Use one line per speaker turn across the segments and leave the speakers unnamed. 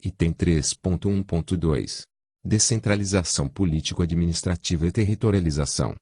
Item 3.1.2. Descentralização político-administrativa e territorialização.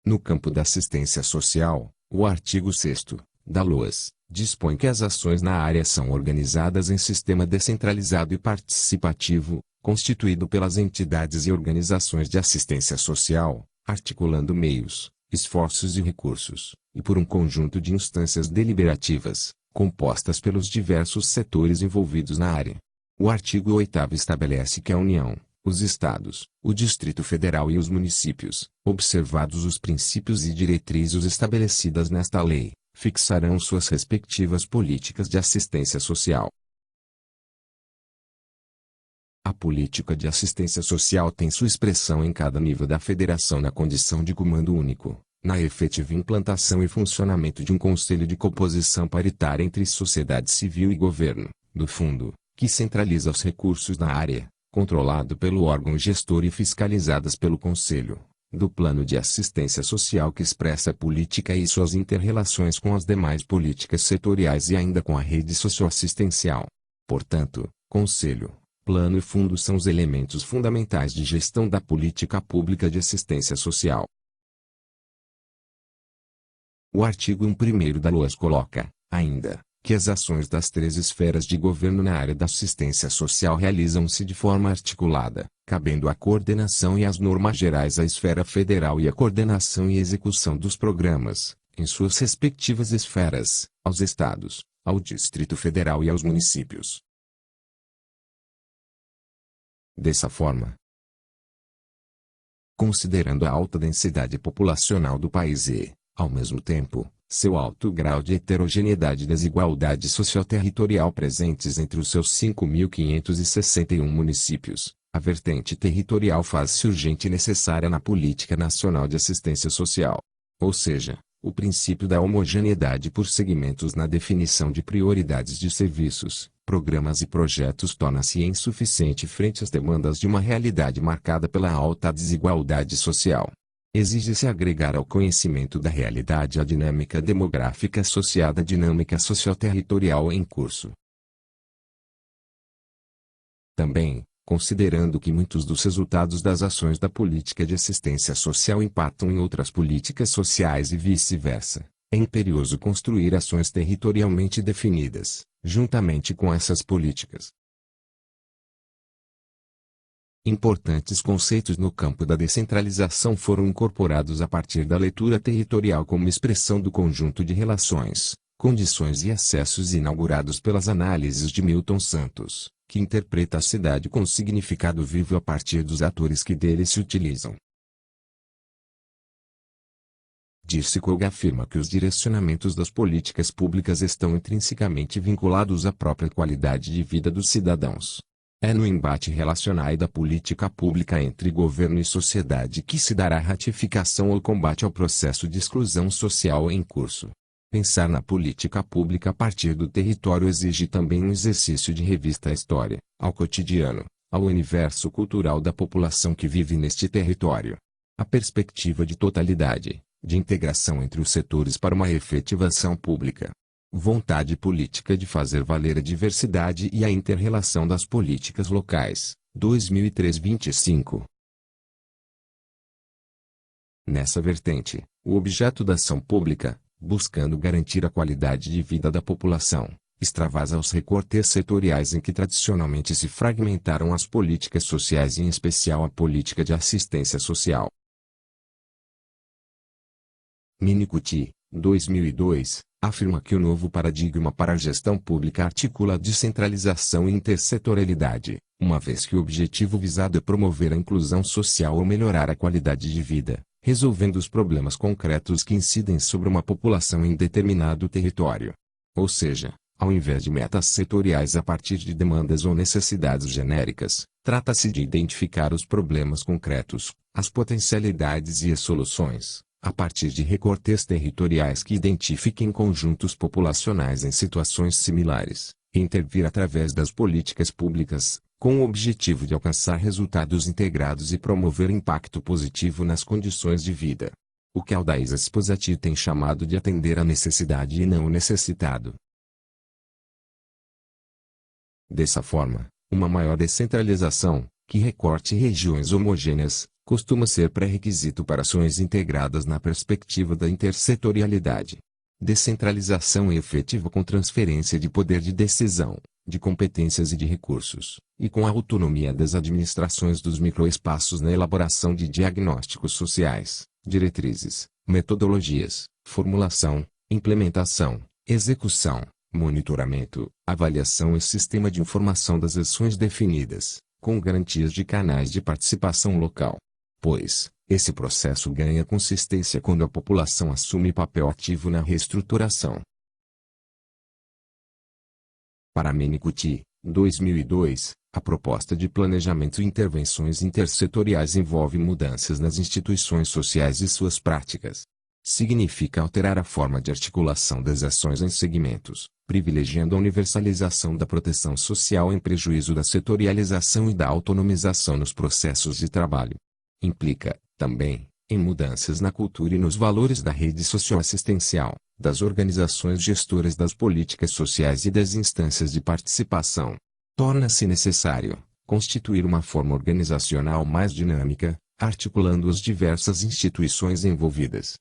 No campo da assistência social, o artigo 6º da LOAS dispõe que as ações na área são organizadas em sistema descentralizado e participativo, constituído pelas entidades e organizações de assistência social, articulando meios, esforços e recursos, e por um conjunto de instâncias deliberativas, compostas pelos diversos setores envolvidos na área. O artigo 8º estabelece que a União, os Estados, o Distrito Federal e os municípios, observados os princípios e diretrizes estabelecidas nesta lei, fixarão suas respectivas políticas de assistência social. A política de assistência social tem sua expressão em cada nível da federação na condição de comando único, na efetiva implantação e funcionamento de um conselho de composição paritária entre sociedade civil e governo, do fundo, que centraliza os recursos na área, controlado pelo órgão gestor e fiscalizadas pelo conselho, do plano de assistência social que expressa a política e suas inter-relações com as demais políticas setoriais e ainda com a rede socioassistencial. Portanto, conselho, plano e fundo são os elementos fundamentais de gestão da política pública de assistência social. O artigo 1º da LOAS coloca, ainda, que as ações das 3 esferas de governo na área da assistência social realizam-se de forma articulada, cabendo a coordenação e as normas gerais à esfera federal e a coordenação e execução dos programas, em suas respectivas esferas, aos estados, ao Distrito Federal e aos municípios. Dessa forma, considerando a alta densidade populacional do país e, ao mesmo tempo, seu alto grau de heterogeneidade e desigualdade socioterritorial presentes entre os seus 5.561 municípios, a vertente territorial faz-se urgente e necessária na Política Nacional de Assistência Social. Ou seja, o princípio da homogeneidade por segmentos na definição de prioridades de serviços, programas e projetos torna-se insuficiente frente às demandas de uma realidade marcada pela alta desigualdade social. Exige-se agregar ao conhecimento da realidade a dinâmica demográfica associada à dinâmica socioterritorial em curso. Também, considerando que muitos dos resultados das ações da política de assistência social impactam em outras políticas sociais e vice-versa, é imperioso construir ações territorialmente definidas, juntamente com essas políticas. Importantes conceitos no campo da descentralização foram incorporados a partir da leitura territorial como expressão do conjunto de relações, condições e acessos inaugurados pelas análises de Milton Santos, que interpreta a cidade com significado vivo a partir dos atores que dele se utilizam. Dirceu afirma que os direcionamentos das políticas públicas estão intrinsecamente vinculados à própria qualidade de vida dos cidadãos. É no embate relacional da política pública entre governo e sociedade que se dará ratificação ou combate ao processo de exclusão social em curso. Pensar na política pública a partir do território exige também um exercício de revista à história, ao cotidiano, ao universo cultural da população que vive neste território. A perspectiva de totalidade, de integração entre os setores para uma efetivação pública. Vontade política de fazer valer a diversidade e a inter-relação das políticas locais, 2003-25. Nessa vertente, o objeto da ação pública, buscando garantir a qualidade de vida da população, extravasa os recortes setoriais em que tradicionalmente se fragmentaram as políticas sociais e em especial a política de assistência social. Minicuti, 2002, afirma que o novo paradigma para a gestão pública articula a descentralização e intersetorialidade, uma vez que o objetivo visado é promover a inclusão social ou melhorar a qualidade de vida, resolvendo os problemas concretos que incidem sobre uma população em determinado território. Ou seja, ao invés de metas setoriais a partir de demandas ou necessidades genéricas, trata-se de identificar os problemas concretos, as potencialidades e as soluções, a partir de recortes territoriais que identifiquem conjuntos populacionais em situações similares, e intervir através das políticas públicas, com o objetivo de alcançar resultados integrados e promover impacto positivo nas condições de vida. O que Aldais Esposati tem chamado de atender à necessidade e não o necessitado. Dessa forma, uma maior descentralização, que recorte regiões homogêneas, costuma ser pré-requisito para ações integradas na perspectiva da intersetorialidade. Descentralização é efetiva com transferência de poder de decisão, de competências e de recursos, e com a autonomia das administrações dos microespaços na elaboração de diagnósticos sociais, diretrizes, metodologias, formulação, implementação, execução, monitoramento, avaliação e sistema de informação das ações definidas, com garantias de canais de participação local. Pois, esse processo ganha consistência quando a população assume papel ativo na reestruturação. Para Menicucci, 2002, a proposta de planejamento e intervenções intersetoriais envolve mudanças nas instituições sociais e suas práticas. Significa alterar a forma de articulação das ações em segmentos, privilegiando a universalização da proteção social em prejuízo da setorialização e da autonomização nos processos de trabalho. Implica, também, em mudanças na cultura e nos valores da rede socioassistencial, das organizações gestoras das políticas sociais e das instâncias de participação. Torna-se necessário constituir uma forma organizacional mais dinâmica, articulando as diversas instituições envolvidas.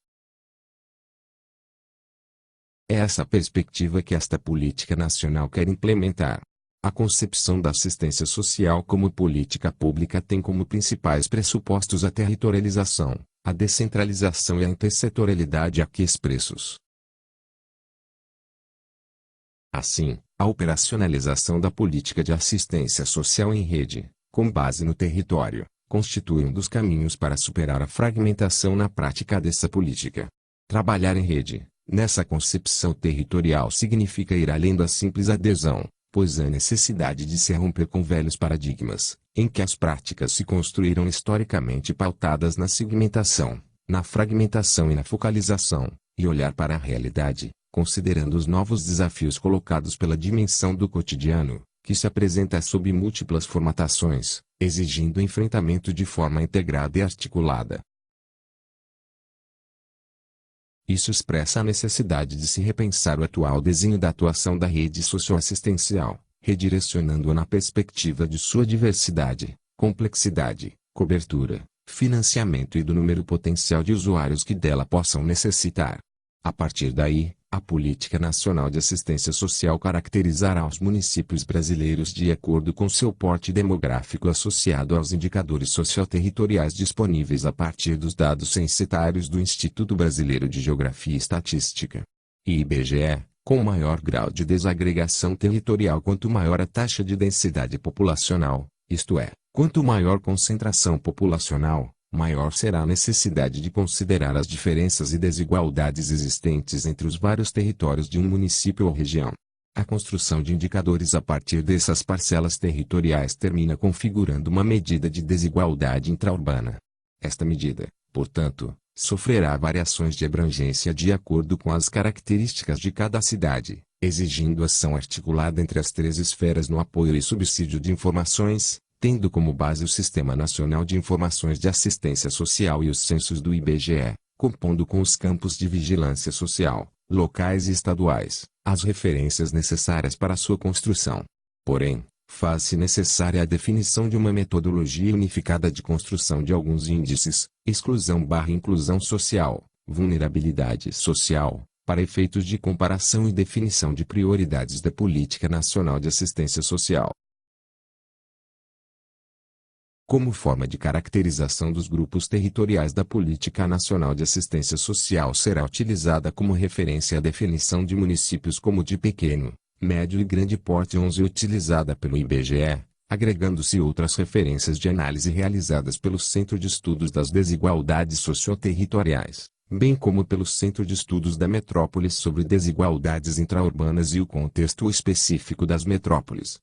É essa perspectiva que esta política nacional quer implementar. A concepção da assistência social como política pública tem como principais pressupostos a territorialização, a descentralização e a intersetorialidade aqui expressos. Assim, a operacionalização da política de assistência social em rede, com base no território, constitui um dos caminhos para superar a fragmentação na prática dessa política. Trabalhar em rede, nessa concepção territorial, significa ir além da simples adesão, pois há necessidade de se romper com velhos paradigmas, em que as práticas se construíram historicamente pautadas na segmentação, na fragmentação e na focalização, e olhar para a realidade, considerando os novos desafios colocados pela dimensão do cotidiano, que se apresenta sob múltiplas formatações, exigindo enfrentamento de forma integrada e articulada. Isso expressa a necessidade de se repensar o atual desenho da atuação da rede socioassistencial, redirecionando-a na perspectiva de sua diversidade, complexidade, cobertura, financiamento e do número potencial de usuários que dela possam necessitar. A partir daí, a Política Nacional de Assistência Social caracterizará os municípios brasileiros de acordo com seu porte demográfico associado aos indicadores socioterritoriais disponíveis a partir dos dados censitários do Instituto Brasileiro de Geografia e Estatística. E IBGE, com maior grau de desagregação territorial quanto maior a taxa de densidade populacional, isto é, quanto maior concentração populacional, maior será a necessidade de considerar as diferenças e desigualdades existentes entre os vários territórios de um município ou região. A construção de indicadores a partir dessas parcelas territoriais termina configurando uma medida de desigualdade intraurbana. Esta medida, portanto, sofrerá variações de abrangência de acordo com as características de cada cidade, exigindo ação articulada entre as três esferas no apoio e subsídio de informações, tendo como base o Sistema Nacional de Informações de Assistência Social e os censos do IBGE, compondo com os campos de vigilância social, locais e estaduais, as referências necessárias para sua construção. Porém, faz-se necessária a definição de uma metodologia unificada de construção de alguns índices, exclusão/inclusão social, vulnerabilidade social, para efeitos de comparação e definição de prioridades da Política Nacional de Assistência Social. Como forma de caracterização dos grupos territoriais da Política Nacional de Assistência Social será utilizada como referência a definição de municípios como de pequeno, médio e grande porte 11 utilizada pelo IBGE, agregando-se outras referências de análise realizadas pelo Centro de Estudos das Desigualdades Socioterritoriais, bem como pelo Centro de Estudos da Metrópole sobre desigualdades intraurbanas e o contexto específico das metrópoles.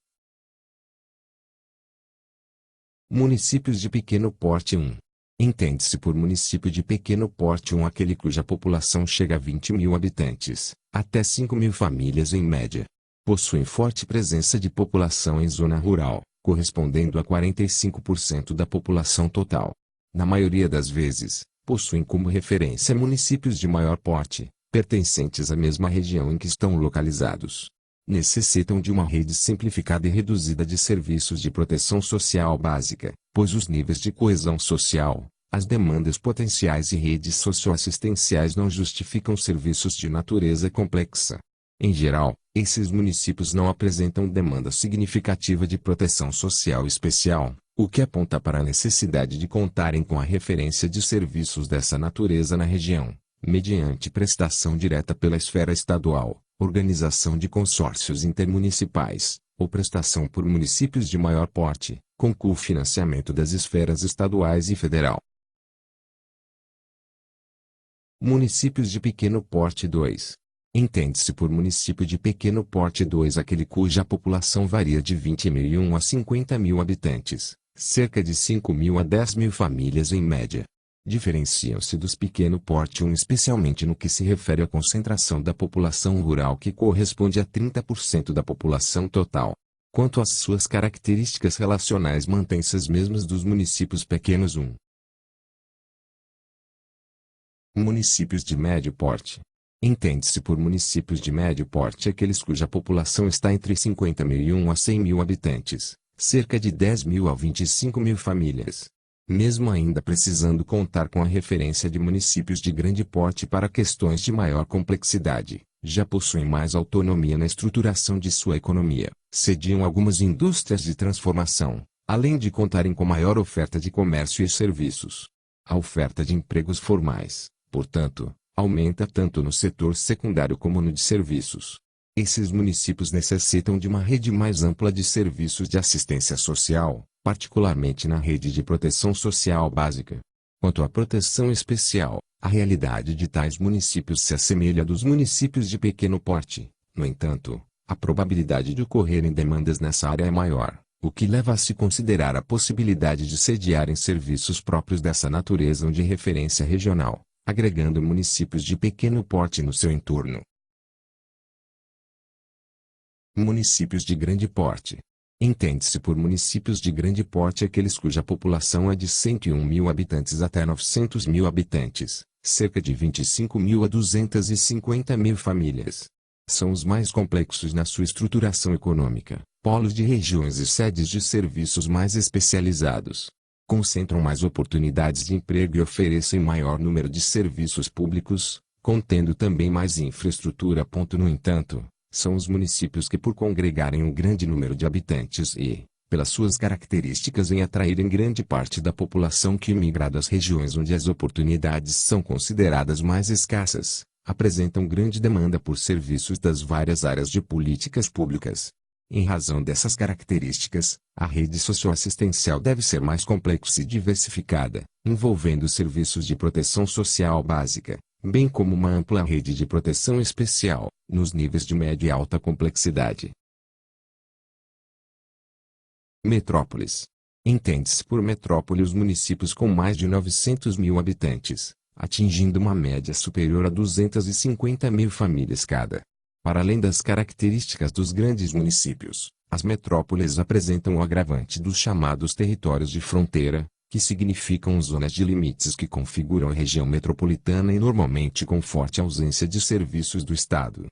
Municípios de pequeno porte 1. Entende-se por município de pequeno porte aquele cuja população chega a 20.000 habitantes, até 5.000 famílias em média. Possuem forte presença de população em zona rural, correspondendo a 45% da população total. Na maioria das vezes, possuem como referência municípios de maior porte, pertencentes à mesma região em que estão localizados. necessitam de uma rede simplificada e reduzida de serviços de proteção social básica, pois os níveis de coesão social, as demandas potenciais e redes socioassistenciais não justificam serviços de natureza complexa. Em geral, esses municípios não apresentam demanda significativa de proteção social especial, o que aponta para a necessidade de contarem com a referência de serviços dessa natureza na região, mediante prestação direta pela esfera estadual, organização de consórcios intermunicipais, ou prestação por municípios de maior porte, com cofinanciamento das esferas estaduais e federal. Municípios de pequeno porte 2. Entende-se por município de pequeno porte 2 aquele cuja população varia de 20.001 a 50.000 habitantes, cerca de 5.000 a 10.000 famílias em média. Diferenciam-se dos pequeno porte 1 especialmente no que se refere à concentração da população rural que corresponde a 30% da população total. Quanto às suas características relacionais mantêm-se as mesmas dos municípios pequenos 1. Municípios de médio porte. Entende-se por municípios de médio porte aqueles cuja população está entre 50.001 a 100.000 habitantes, cerca de 10.000 a 25.000 famílias. Mesmo ainda precisando contar com a referência de municípios de grande porte para questões de maior complexidade, já possuem mais autonomia na estruturação de sua economia, sediam algumas indústrias de transformação, além de contarem com maior oferta de comércio e serviços. A oferta de empregos formais, portanto, aumenta tanto no setor secundário como no de serviços. Esses municípios necessitam de uma rede mais ampla de serviços de assistência social, particularmente na rede de proteção social básica. Quanto à proteção especial, a realidade de tais municípios se assemelha à dos municípios de pequeno porte. No entanto, a probabilidade de ocorrerem demandas nessa área é maior, o que leva a se considerar a possibilidade de sediarem serviços próprios dessa natureza ou de referência regional, agregando municípios de pequeno porte no seu entorno. Municípios de grande porte. Entende-se por municípios de grande porte aqueles cuja população é de 101.000 habitantes até 900.000 habitantes, cerca de 25.000 a 250.000 famílias. São os mais complexos na sua estruturação econômica, polos de regiões e sedes de serviços mais especializados. Concentram mais oportunidades de emprego e oferecem maior número de serviços públicos, contendo também mais infraestrutura. No entanto, são os municípios que por congregarem um grande número de habitantes e, pelas suas características em atraírem grande parte da população que migra das regiões onde as oportunidades são consideradas mais escassas, apresentam grande demanda por serviços das várias áreas de políticas públicas. Em razão dessas características, a rede socioassistencial deve ser mais complexa e diversificada, envolvendo serviços de proteção social básica, bem como uma ampla rede de proteção especial, nos níveis de média e alta complexidade. Metrópoles. Entende-se por metrópole os municípios com mais de 900.000 habitantes, atingindo uma média superior a 250.000 famílias cada. Para além das características dos grandes municípios, as metrópoles apresentam o agravante dos chamados territórios de fronteira, que significam zonas de limites que configuram a região metropolitana e normalmente com forte ausência de serviços do Estado.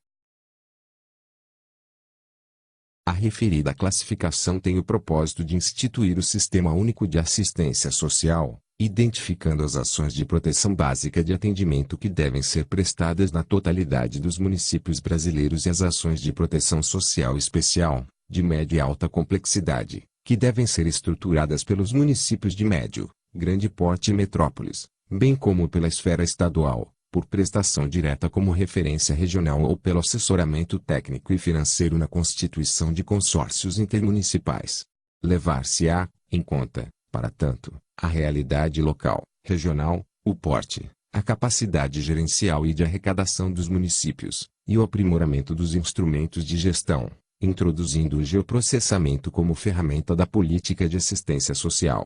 A referida classificação tem o propósito de instituir o Sistema Único de Assistência Social, identificando as ações de proteção básica de atendimento que devem ser prestadas na totalidade dos municípios brasileiros e as ações de proteção social especial, de média e alta complexidade, que devem ser estruturadas pelos municípios de médio, grande porte e metrópoles, bem como pela esfera estadual, por prestação direta como referência regional ou pelo assessoramento técnico e financeiro na constituição de consórcios intermunicipais. Levar-se-á em conta, para tanto, a realidade local, regional, o porte, a capacidade gerencial e de arrecadação dos municípios, e o aprimoramento dos instrumentos de gestão, introduzindo o geoprocessamento como ferramenta da política de assistência social.